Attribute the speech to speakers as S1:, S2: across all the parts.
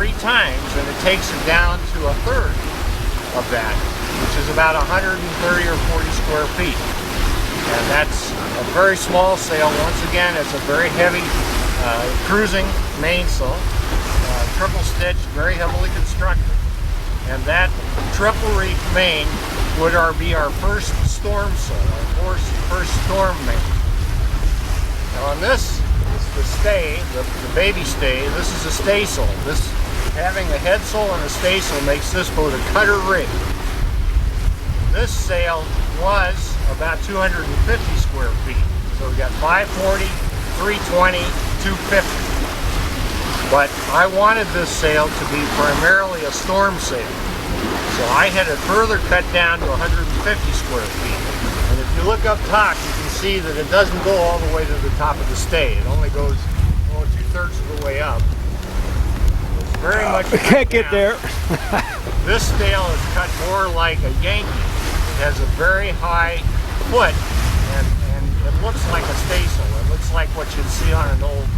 S1: 3 times, and it takes it down to a third of that, which is about 130 or 40 square feet. And that's a very small sail. Once again, it's a very heavy cruising mainsail, triple stitched, very heavily constructed. And that triple reef main would be our first storm sail, our first storm main. Now on this is the stay, the baby stay. This is a staysail. This, having a headsail and a staysail, makes this boat a cutter rig. This sail was about 250 square feet. So we got 540, 320, 250. But I wanted this sail to be primarily a storm sail. So I had it further cut down to 150 square feet. And if you look up top, you can see that it doesn't go all the way to the top of the stay. It only goes 2/3 of the way up. It's very much
S2: I can't get there.
S1: This sail is cut more like a Yankee. It has a very high foot, and it looks like a staysail. It looks like what you'd see on an old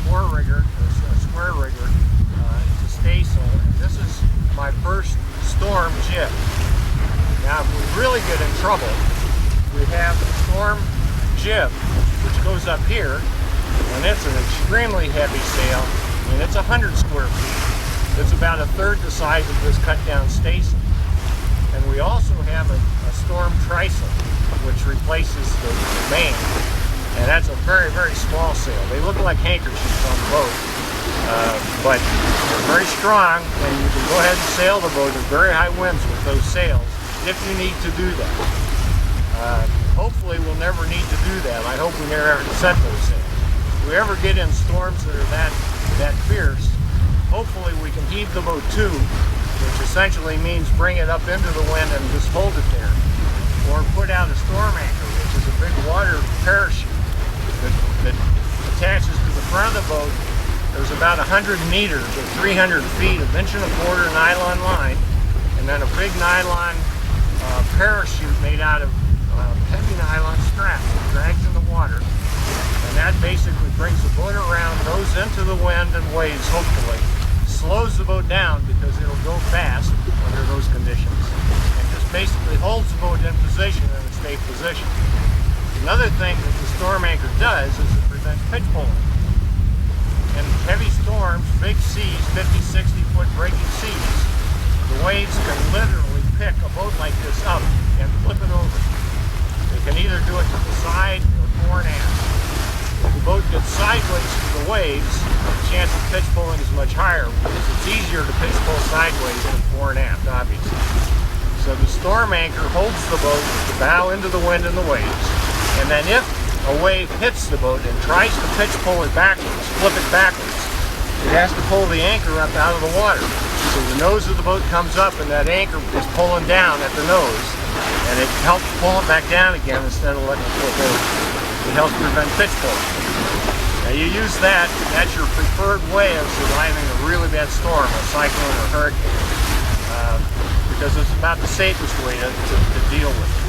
S1: four-rigger, or a square rigger. It's a staysail. And this is my first storm jib. Now, if we really get in trouble, we have the storm jib, which goes up here, and it's an extremely heavy sail, and it's 100 square feet. It's about a third the size of this cut-down staysail. And we also have a storm trysail, which replaces the main. And that's a very, very small sail. They look like handkerchiefs on the boat, but they're very strong, and you can go ahead and sail the boat at very high winds with those sails if you need to do that. Hopefully we'll never need to do that. I hope we never have to set those sails. If we ever get in storms that are that fierce, hopefully we can heave the boat to, which essentially means bring it up into the wind and just hold it there. Or put out a storm anchor, which is a big water parachute that attaches to the front of the boat. There's about 100 meters or 300 feet of 1.25" nylon line, and then a big nylon parachute made out of heavy nylon straps that drags in the water. And that basically brings the boat around, goes into the wind and waves, hopefully, slows the boat down because it'll go fast under those conditions, and just basically holds the boat in position in a safe position. Another thing that the storm anchor does is it prevents pitch pulling. In heavy storms, big seas, 50, 60 foot breaking seas, the waves can literally pick a boat like this up and flip it over. They can either do it to the side or fore and aft. If the boat gets sideways to the waves, the chance of pitch pulling is much higher because it's easier to pitch pull sideways than fore and aft, obviously. So the storm anchor holds the boat with the bow into the wind and the waves, and then if a wave hits the boat and tries to pitch pull it backwards, flip it backwards, it has to pull the anchor up out of the water. So the nose of the boat comes up and that anchor is pulling down at the nose, and it helps pull it back down again instead of letting it flip over. It helps prevent pitch pulling. Now you use that, that's your preferred way of surviving a really bad storm, a cyclone or hurricane, because it's about the safest way to deal with it.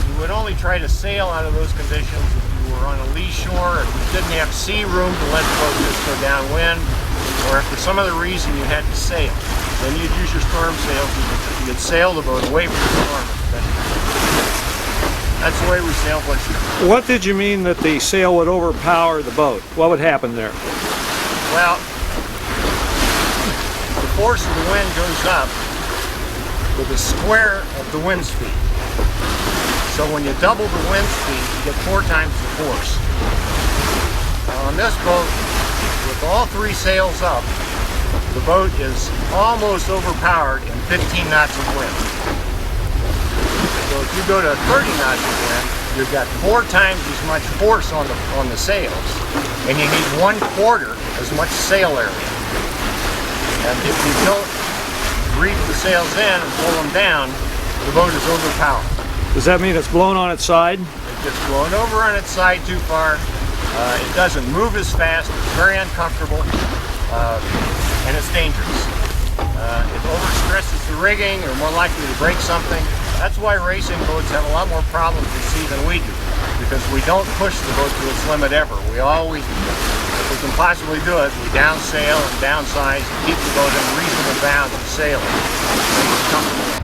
S1: You would only try to sail out of those conditions if you were on a lee shore, if you didn't have sea room to let the boat just go downwind, or if for some other reason you had to sail. Then you'd use your storm sails and you'd sail the boat away from the storm. That's the way we sail Wunschtraum.
S2: What did you mean that the sail would overpower the boat? What would happen there?
S1: Well, the force of the wind goes up with the square of the wind speed. So when you double the wind speed, you get 4 times the force. Now on this boat, with all 3 sails up, the boat is almost overpowered in 15 knots of wind. So if you go to 30 knots of wind, you've got 4 times as much force on the sails, and you need 1/4 as much sail area. And if you don't reef the sails in and pull them down, the boat is overpowered.
S2: Does that mean it's blown on its side?
S1: It gets blown over on its side too far. It doesn't move as fast. It's very uncomfortable, and it's dangerous. It overstresses the rigging. You're more likely to break something. That's why racing boats have a lot more problems at sea than we do, because we don't push the boat to its limit ever. We always, if we can possibly do it, we downsail and downsize and keep the boat in reasonable bounds of sailing. Make it comfortable.